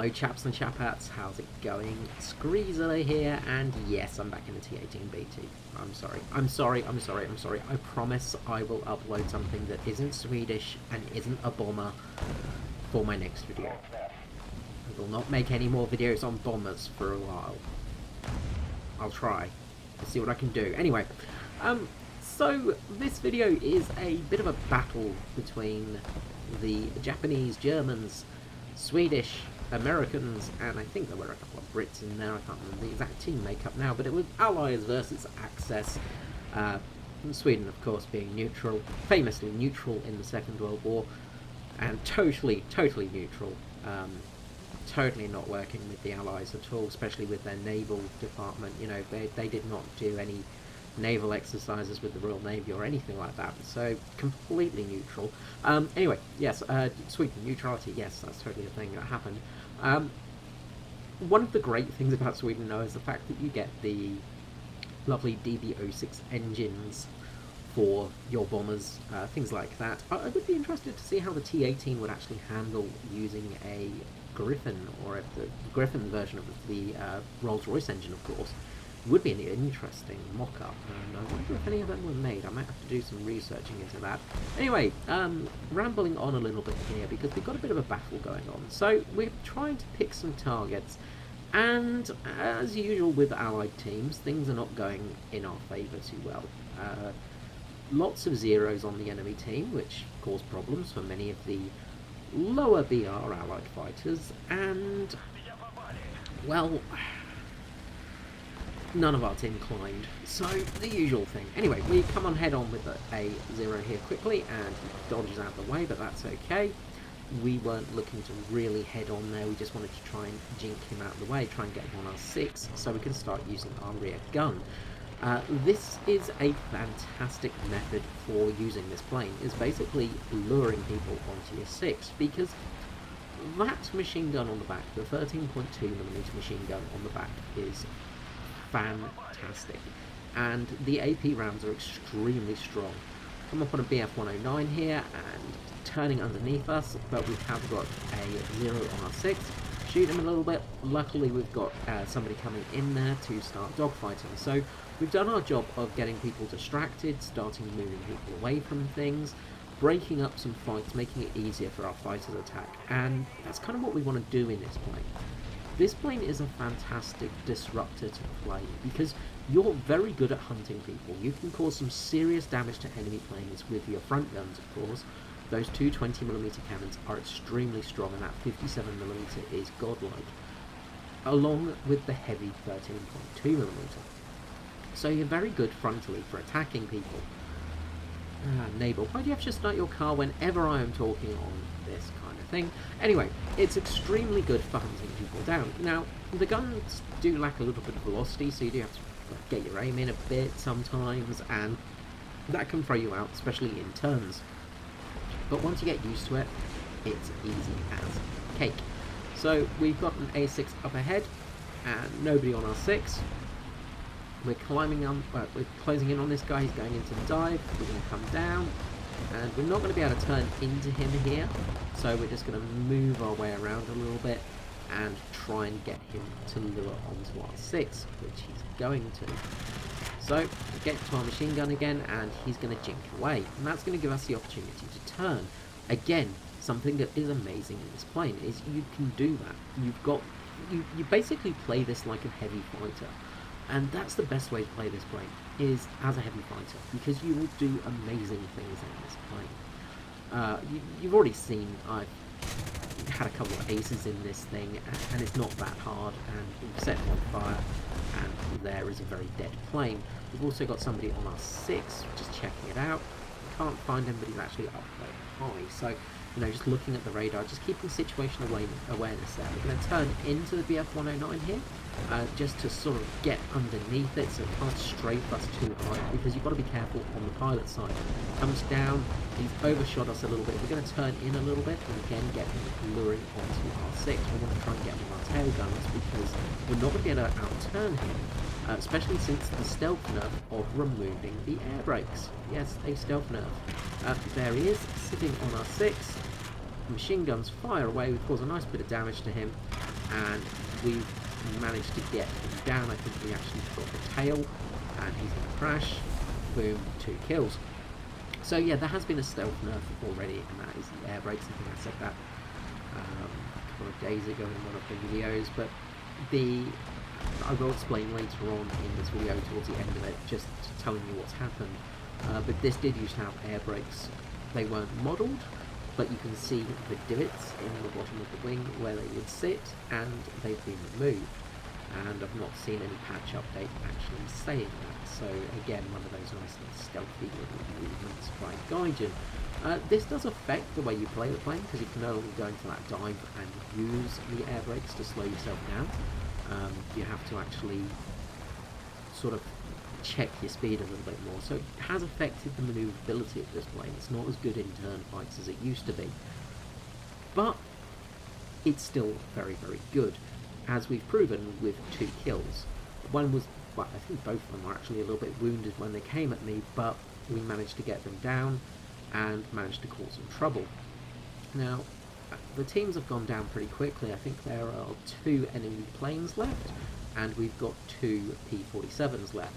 Hello chaps and chapettes, how's it going? Screezer here, and yes, I'm back in the T18B2. I'm sorry. I promise I will upload something that isn't Swedish and isn't a bomber for my next video. I will not make any more videos on bombers for a while. I'll try. Let's see what I can do. Anyway, so this video is a bit of a battle between the Japanese, Germans, Swedish, Americans, and I think there were a couple of Brits in there. I can't remember the exact team makeup now, but it was Allies versus Axis. Sweden, of course, being neutral, famously neutral in the Second World War, and totally neutral. Totally not working with the Allies at all, especially with their naval department. You know, they did not do any naval exercises with the Royal Navy or anything like that, so completely neutral. Anyway, yes, Sweden, neutrality, yes, that's totally a thing that happened. One of the great things about Sweden, though, is the fact that you get the lovely DB06 engines for your bombers, things like that. I would be interested to see how the T18 would actually handle using a Griffin, or the Griffin version of the Rolls-Royce engine, of course. It would be an interesting mock-up, and I wonder if any of them were made. I might have to do some researching into that. Anyway, rambling on a little bit here, because we've got a bit of a battle going on. So we're trying to pick some targets, and as usual with allied teams, things are not going in our favour too well. Lots of zeros on the enemy team, which cause problems for many of the lower BR allied fighters, and, well, none of our team climbed, so the usual thing. Anyway, we come on head on with a zero here quickly, and he dodges out of the way, but that's okay. We weren't looking to really head on there, we just wanted to try and jink him out of the way, try and get him on our 6, so we can start using our rear gun. This is a fantastic method for using this plane, is basically luring people onto your 6, because that machine gun on the back, the 13.2mm machine gun on the back, is fantastic, and the AP rounds are extremely strong. Come up on a BF-109 here, and turning underneath us, but we have got a zero on our 6. Shoot him a little bit. Luckily we've got somebody coming in there to start dogfighting, so we've done our job of getting people distracted, starting moving people away from things, breaking up some fights, making it easier for our fighters to attack, and that's kind of what we want to do in this plane. This plane is a fantastic disruptor to play, because you're very good at hunting people. You can cause some serious damage to enemy planes with your front guns, of course. Those two 20mm cannons are extremely strong, and that 57mm is godlike, along with the heavy 13.2mm. So you're very good frontally for attacking people. Naval, why do you have to start your car whenever I am talking on this kind of thing? Anyway, it's extremely good for hunting people down. Now, the guns do lack a little bit of velocity, so you do have to get your aim in a bit sometimes, and that can throw you out, especially in turns. But once you get used to it, it's easy as cake. So we've got an A6 up ahead, and nobody on our 6. We're climbing on, we're closing in on this guy. He's going into the dive. We're going to come down, and we're not going to be able to turn into him here, so we're just going to move our way around a little bit and try and get him to lure onto our 6, which he's going to. So we get to our machine gun again, and he's going to jink away, and that's going to give us the opportunity to turn. Again, something that is amazing in this plane is you can do that. You basically play this like a heavy fighter. And that's the best way to play this plane, is as a heavy fighter, because you will do amazing things in this plane. You've already seen I've had a couple of aces in this thing, and it's not that hard, and we've set him on fire, and there is a very dead plane. We've also got somebody on our 6, just checking it out. Can't find him, but he's actually up very high, so you know, just looking at the radar, just keeping situational awareness there. We're going to turn into the BF-109 here, just to sort of get underneath it so it can't strafe us too high, because you've got to be careful on the pilot side. Comes down, he's overshot us a little bit. We're going to turn in a little bit and again get him luring onto our 6. We want to try and get him on our tail guns, because we're not going to be able to outturn him, especially since the stealth nerf of removing the air brakes. Yes, a stealth nerf. There he is, sitting on our 6. Machine guns fire away. We cause a nice bit of damage to him. and we've managed to get him down. I think we actually got the tail, and he's going to crash. Boom, 2 kills. So yeah, there has been a stealth nerf already, and that is the air brakes. I think I said that a couple of days ago in one of the videos, but I will explain later on in this video towards the end of it, just telling you what's happened. But this did used to have air brakes. They weren't modelled, but you can see the divots in the bottom of the wing where they would sit, and they've been removed. And I've not seen any patch update actually saying that. So again, one of those nice and stealthy little movements by Gaijin. This does affect the way you play the plane, because you can no longer go into that dive and use the air brakes to slow yourself down. You have to actually sort of check your speed a little bit more. So it has affected the manoeuvrability of this plane. It's not as good in turn fights as it used to be. But it's still very, very good, as we've proven with 2 kills. One was, well, I think both of them were actually a little bit wounded when they came at me, but we managed to get them down and managed to cause some trouble. Now, the teams have gone down pretty quickly. I think there are 2 enemy planes left, and we've got 2 P-47s left.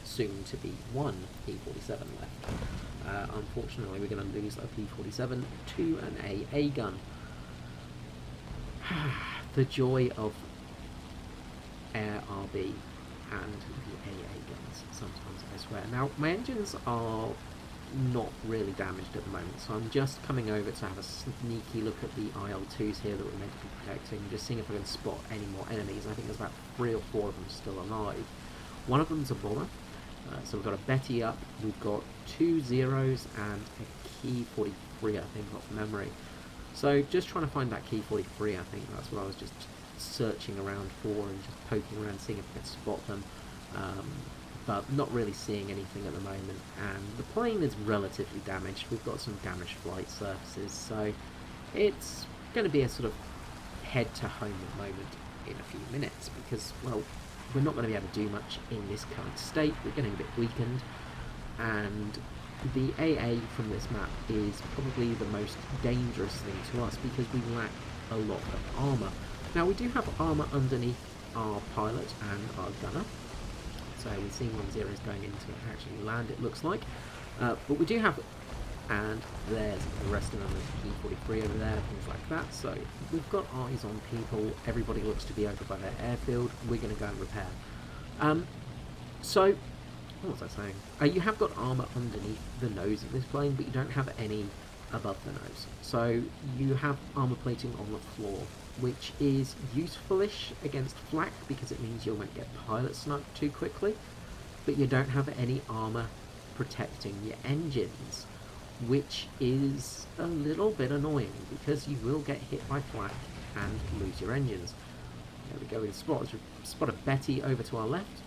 Soon to be 1 P-47 left. Unfortunately, we're going to lose a P-47 to an AA gun. The joy of Air RB and the AA guns, sometimes I swear. Now, my engines are not really damaged at the moment, so I'm just coming over to have a sneaky look at the IL-2s here that we're meant to be protecting, just seeing if I can spot any more enemies. I think there's about 3 or 4 of them still alive. One of them's a bomber, so we've got a Betty up, we've got 2 zeros and a key 43, I think, off memory. So just trying to find that key 43, I think that's what I was just searching around for and just poking around, seeing if I could spot them. But not really seeing anything at the moment, and the plane is relatively damaged. We've got some damaged flight surfaces, so it's going to be a sort of head to home moment in a few minutes, because, well, we're not going to be able to do much in this current state. We're getting a bit weakened, and the AA from this map is probably the most dangerous thing to us because we lack a lot of armour. Now, we do have armour underneath our pilot and our gunner. So we're seeing 1 zeros going into actually land, it looks like. But we do have, and there's the rest of them, there's P-43 over there, things like that. So we've got eyes on people, everybody looks to be over by their airfield, we're going to go and repair. So, what was I saying? You have got armour underneath the nose of this plane, but you don't have any above the nose. So you have armour plating on the floor, which is useful-ish against flak because it means you won't get pilot sniped too quickly, but you don't have any armour protecting your engines, which is a little bit annoying because you will get hit by flak and lose your engines. There we go, we spot a Betty over to our left,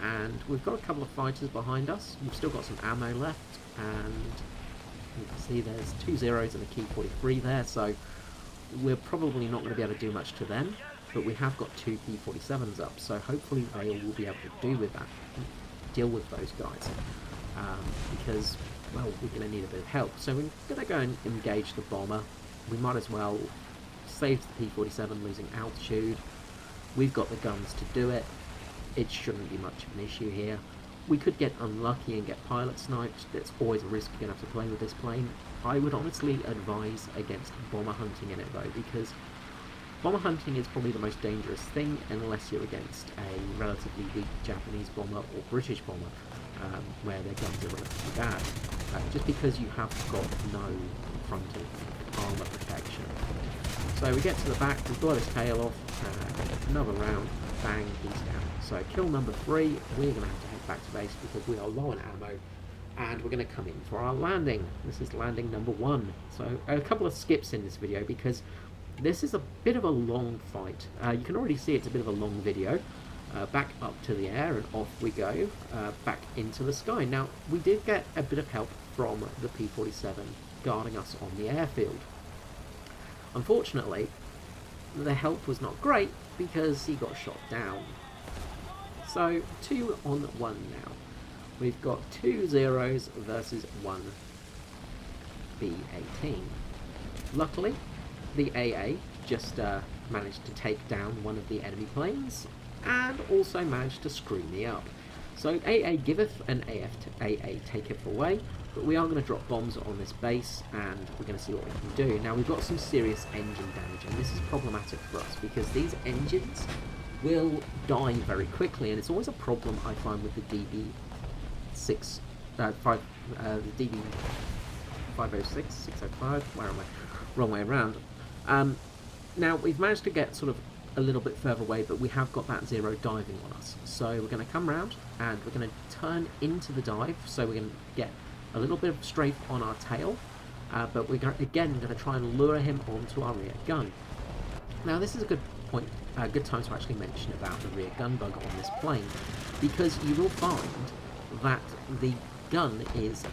and we've got a couple of fighters behind us. We've still got some ammo left, and you can see there's 2 zeros and a key 43 there, so we're probably not going to be able to do much to them, but we have got 2 P-47s up, so hopefully they will be able to deal with those guys, because, well, we're going to need a bit of help. So we're going to go and engage the bomber. We might as well save the P-47 losing altitude. We've got the guns to do it. It shouldn't be much of an issue here. We could get unlucky and get pilot sniped. That's always a risk you're going to have to play with this plane. I would honestly advise against bomber hunting in it though, because bomber hunting is probably the most dangerous thing unless you're against a relatively weak Japanese bomber or British bomber, where their guns are relatively bad. Just because you have got no frontal armour protection. So we get to the back, we've got his tail off, another round, bang, he's down. So kill number 3, we're going to have to head back to base because we are low on ammo, and we're going to come in for our landing. This is landing number 1. So a couple of skips in this video because this is a bit of a long fight. You can already see it's a bit of a long video. Back up to the air and off we go, back into the sky. Now, we did get a bit of help from the P-47 guarding us on the airfield. Unfortunately, the help was not great because he got shot down. So 2 on 1 now. We've got 2 zeros versus 1 B-18. Luckily, the AA just managed to take down one of the enemy planes, and also managed to screw me up. So AA giveth and AA taketh away, but we are going to drop bombs on this base, and we're going to see what we can do. Now, we've got some serious engine damage, and this is problematic for us, because these engines will die very quickly, and it's always a problem I find with the DB6, the DB 506, 605, where am I? Wrong way around. Now, we've managed to get sort of a little bit further away, but we have got that zero diving on us. So we're going to come round, and we're going to turn into the dive, so we're going to get a little bit of strafe on our tail, but we're again going to try and lure him onto our rear gun. Now, this is a good point, a good time to actually mention about the rear gun bug on this plane, because you will find that the gun is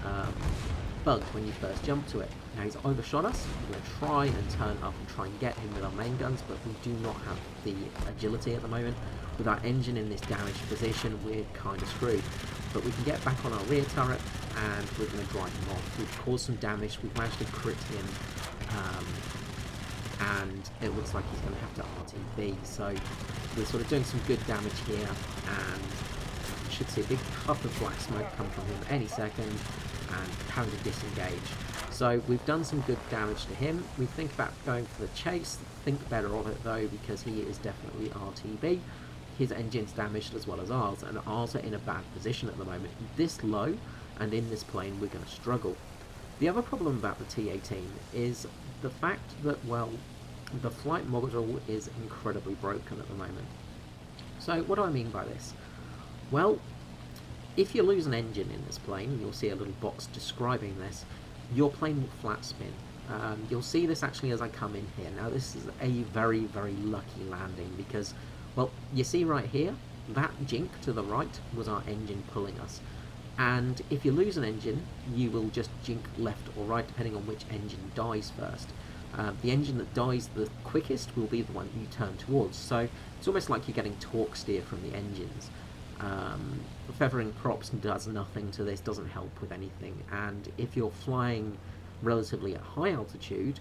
bugged when you first jump to it. Now, he's overshot us. We're going to try and turn up and try and get him with our main guns, but we do not have the agility at the moment. With our engine in this damaged position, we're kind of screwed. But we can get back on our rear turret, and we're going to drive him off. We've caused some damage. We've managed to crit him, and it looks like he's going to have to RTB. So we're sort of doing some good damage here, and you should see a big puff of black smoke come from him any second, and having to disengage. So we've done some good damage to him. We think about going for the chase. Think better of it though, because he is definitely RTB. His engine's damaged as well as ours, and ours are in a bad position at the moment. This low, and in this plane, we're going to struggle. The other problem about the T18 is the fact that, well, the flight module is incredibly broken at the moment. So what do I mean by this? Well, if you lose an engine in this plane, and you'll see a little box describing this, your plane will flat spin. You'll see this actually as I come in here. Now, this is a very, very lucky landing because, well, you see right here, that jink to the right was our engine pulling us. And if you lose an engine, you will just jink left or right, depending on which engine dies first. The engine that dies the quickest will be the one you turn towards. So it's almost like you're getting torque steer from the engines. Feathering props does nothing to this, doesn't help with anything, and if you're flying relatively at high altitude,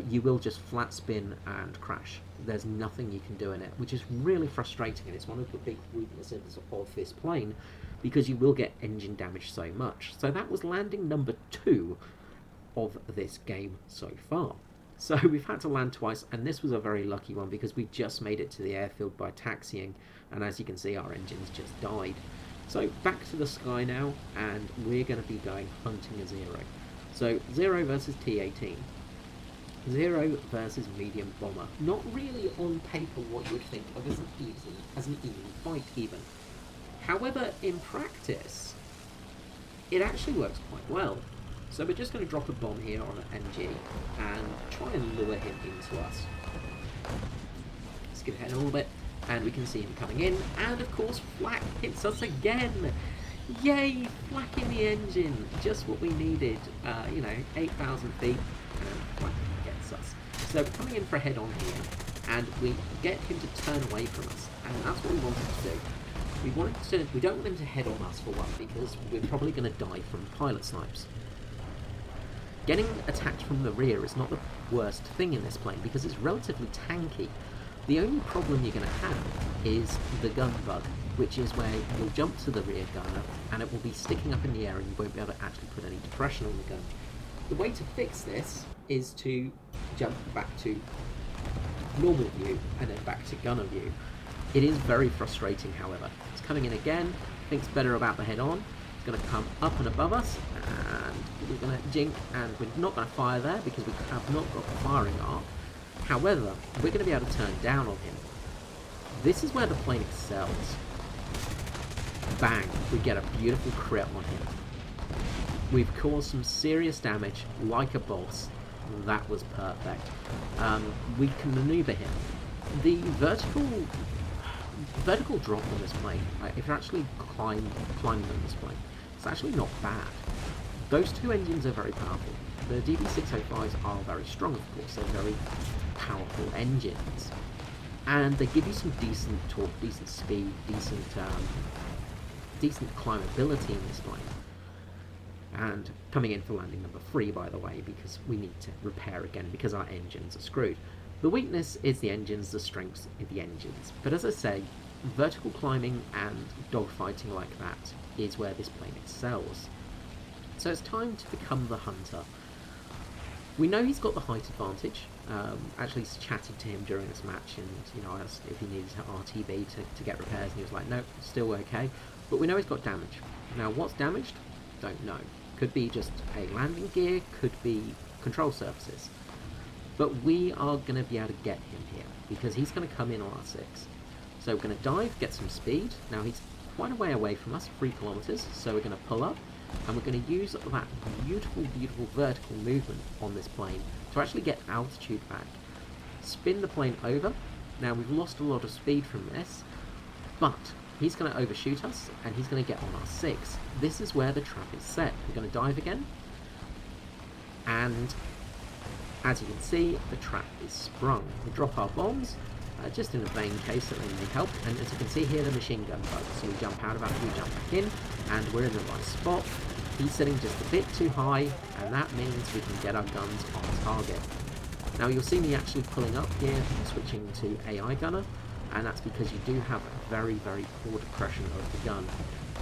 you will just flat spin and crash. There's nothing you can do in it, which is really frustrating, and it's one of the big weaknesses of this plane, because you will get engine damage so much. So that was landing number 2 of this game so far. So we've had to land twice, and this was a very lucky one because we just made it to the airfield by taxiing, and as you can see, our engines just died. So back to the sky now, and we're going to be going hunting a zero. So 0 versus T18. 0 versus medium bomber. Not really on paper what you would think of as an even fight even. However, in practice, it actually works quite well. So we're just going to drop a bomb here on an MG and try and lure him into us. Skip ahead a little bit, and we can see him coming in, and of course flak hits us again. Yay, flak in the engine, just what we needed. 8,000 feet, and flak gets us. So we're coming in for a head-on here, and we get him to turn away from us, and that's what we wanted to do. We don't want him to head on us for one, because we're probably going to die from pilot snipes. Getting attacked from the rear is not the worst thing in this plane because it's relatively tanky. The only problem you're going to have is the gun bug, which is where you'll jump to the rear gunner and it will be sticking up in the air and you won't be able to actually put any depression on the gun. The way to fix this is to jump back to normal view and then back to gunner view. It is very frustrating, however. It's coming in again, thinks better about the head-on. It's going to come up and above us, and we're going to jink, and we're not going to fire there because we have not got the firing arc. However, we're going to be able to turn down on him. This is where the plane excels. Bang! We get a beautiful crit on him. We've caused some serious damage, like a boss. That was perfect. We can maneuver him. The vertical drop on this plane, if you're actually climbing on this plane, it's actually not bad. Those two engines are very powerful. The DB605s are very strong, of course. They're very powerful engines, and they give you some decent torque, decent speed, decent climbability in this plane. And coming in for landing number 3, by the way, because we need to repair again because our engines are screwed. The weakness is the engines, the strengths is the engines. But as I say, vertical climbing and dogfighting like that is where this plane excels. So it's time to become the hunter. We know he's got the height advantage. Actually chatted to him during this match, and I asked if he needed to RTB to get repairs, and he was like, no, still okay. But we know he's got damage. Now, what's damaged? Don't know. Could be just a landing gear, could be control surfaces. But we are going to be able to get him here, because he's going to come in on our 6. So we're going to dive, get some speed. Now, he's quite a way away from us, 3 kilometers, so we're going to pull up, and we're going to use that beautiful, beautiful vertical movement on this plane to actually get altitude back. Spin the plane over. Now, we've lost a lot of speed from this, but he's going to overshoot us, and he's going to get on our 6. This is where the trap is set. We're going to dive again, and as you can see, the trap is sprung. We drop our bombs, just in a vain case that they may help, and as you can see here, the machine gun bug. So we jump out of that, we jump back in, and we're in the right spot. He's sitting just a bit too high, and that means we can get our guns on target. Now you'll see me actually pulling up here, switching to AI gunner, and that's because you do have a very, very poor depression of the gun.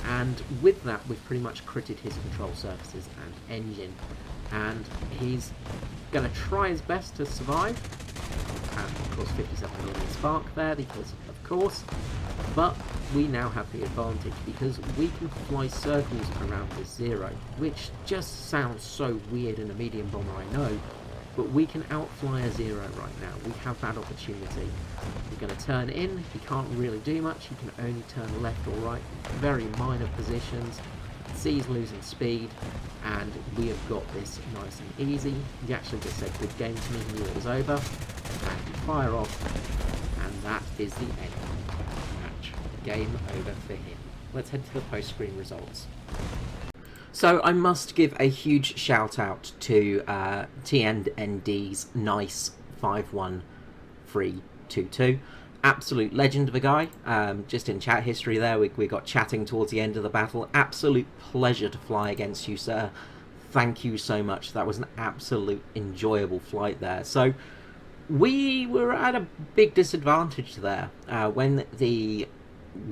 And with that, we've pretty much critted his control surfaces and engine, and he's going to try his best to survive. And of course 57 million spark there, because of course, but we now have the advantage because we can fly circles around this 0, which just sounds so weird in a medium bomber, I know, but we can outfly a 0 right now. We have that opportunity. We're going to turn in, he can't really do much, he can only turn left or right, very minor positions. C's losing speed, and we have got this nice and easy. He actually just said good game to me, he knew it was over, and we fire off, and that is the end of the match. Game over for him. Let's head to the post-screen results. So I must give a huge shout out to TND's nice 51322. Absolute legend of a guy. Just in chat history there, we got chatting towards the end of the battle. Absolute pleasure to fly against you, sir. Thank you so much. That was an absolute enjoyable flight there. So we were at a big disadvantage there. When we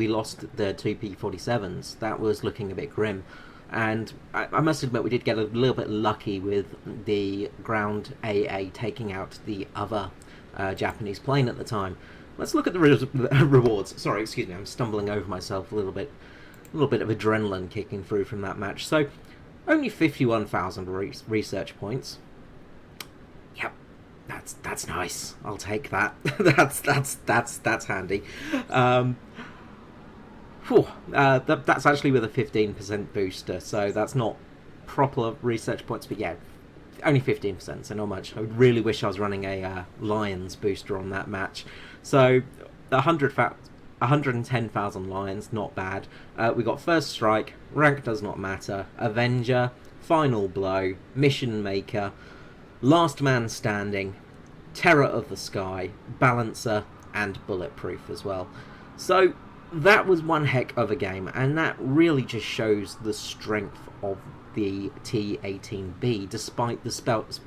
lost the 2 P-47s, that was looking a bit grim. And I must admit, we did get a little bit lucky with the ground AA taking out the other Japanese plane at the time. Let's look at the rewards. Sorry, excuse me, I'm stumbling over myself a little bit of adrenaline kicking through from that match. So, only 51,000 research points. Yep, that's nice. I'll take that. that's handy. That's actually with a 15% booster, so that's not proper research points, but yeah, only 15%, so not much. I really wish I was running a Lions booster on that match. So, 110,000 Lions, not bad. We got First Strike, rank does not matter, Avenger, Final Blow, Mission Maker, Last Man Standing, Terror of the Sky, Balancer, and Bulletproof as well. So, that was one heck of a game, and that really just shows the strength of the T18B, despite the stealth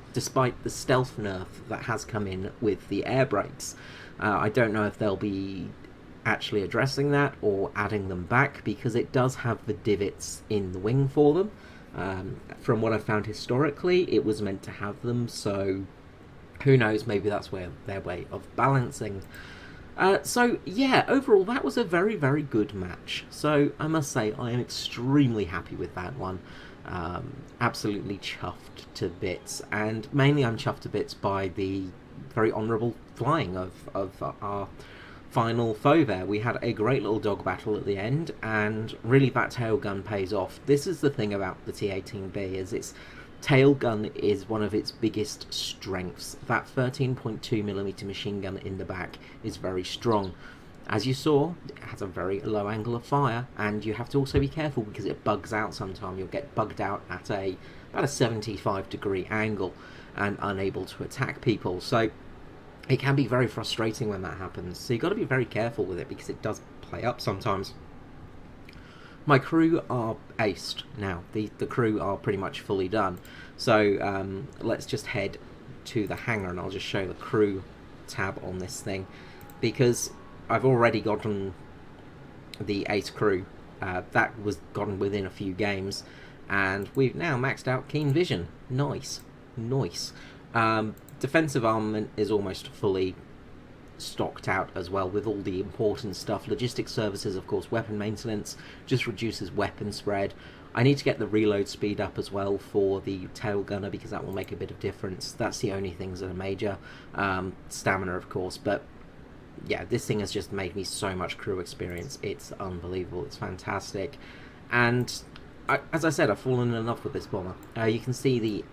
nerf that has come in with the air brakes. I don't know if they'll be actually addressing that or adding them back, because it does have the divots in the wing for them. From what I've found historically, it was meant to have them, so who knows, maybe that's their way of balancing. So, yeah, overall, that was a very, very good match. So, I must say, I am extremely happy with that one. Absolutely chuffed to bits. And mainly I'm chuffed to bits by the very honourable flying of our final foe there. We had a great little dog battle at the end, and really that tail gun pays off. This is the thing about the T18B, is its tail gun is one of its biggest strengths. That 13.2mm machine gun in the back is very strong. As you saw, it has a very low angle of fire, and you have to also be careful because it bugs out sometimes. You'll get bugged out at about a 75-degree angle and unable to attack people. So it can be very frustrating when that happens. So you've got to be very careful with it because it does play up sometimes. My crew are aced now. The crew are pretty much fully done. So let's just head to the hangar and I'll just show the crew tab on this thing, because I've already gotten the Ace Crew. That was gotten within a few games, and we've now maxed out Keen Vision. Nice. Defensive armament is almost fully stocked out as well, with all the important stuff. Logistics services, of course, weapon maintenance just reduces weapon spread. I need to get the reload speed up as well for the tail gunner, because that will make a bit of difference. That's the only things that are major. Stamina, of course, but yeah, this thing has just made me so much crew experience. It's unbelievable. It's fantastic. And as I said, I've fallen in love with this bomber. You can see the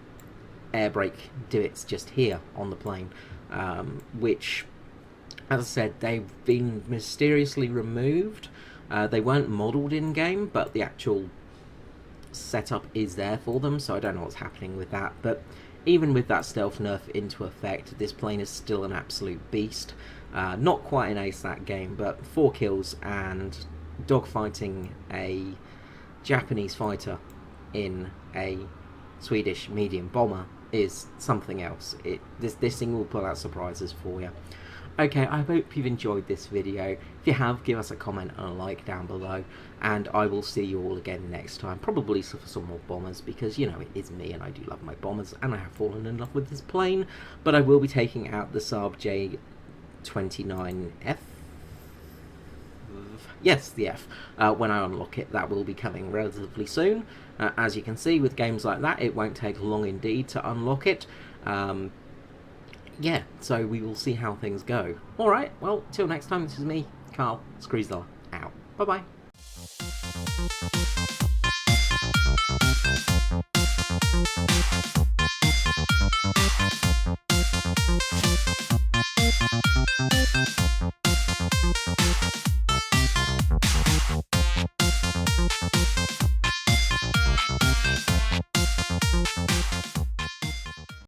air brake divots just here on the plane, which, as I said, they've been mysteriously removed. They weren't modelled in-game, but the actual setup is there for them, so I don't know what's happening with that. But even with that stealth nerf into effect, this plane is still an absolute beast. Not quite an ace that game, but 4 kills and dogfighting a Japanese fighter in a Swedish medium bomber is something else. This thing will pull out surprises for you. Okay, I hope you've enjoyed this video. If you have, give us a comment and a like down below, and I will see you all again next time, probably for some more bombers, because, you know, it is me and I do love my bombers, and I have fallen in love with this plane. But I will be taking out the Saab J29F. Yes, the F. When I unlock it, that will be coming relatively soon. As you can see, with games like that, it won't take long indeed to unlock it. Yeah, so we will see how things go. Alright, well, till next time, this is me, Carl Screezler, out. Bye-bye.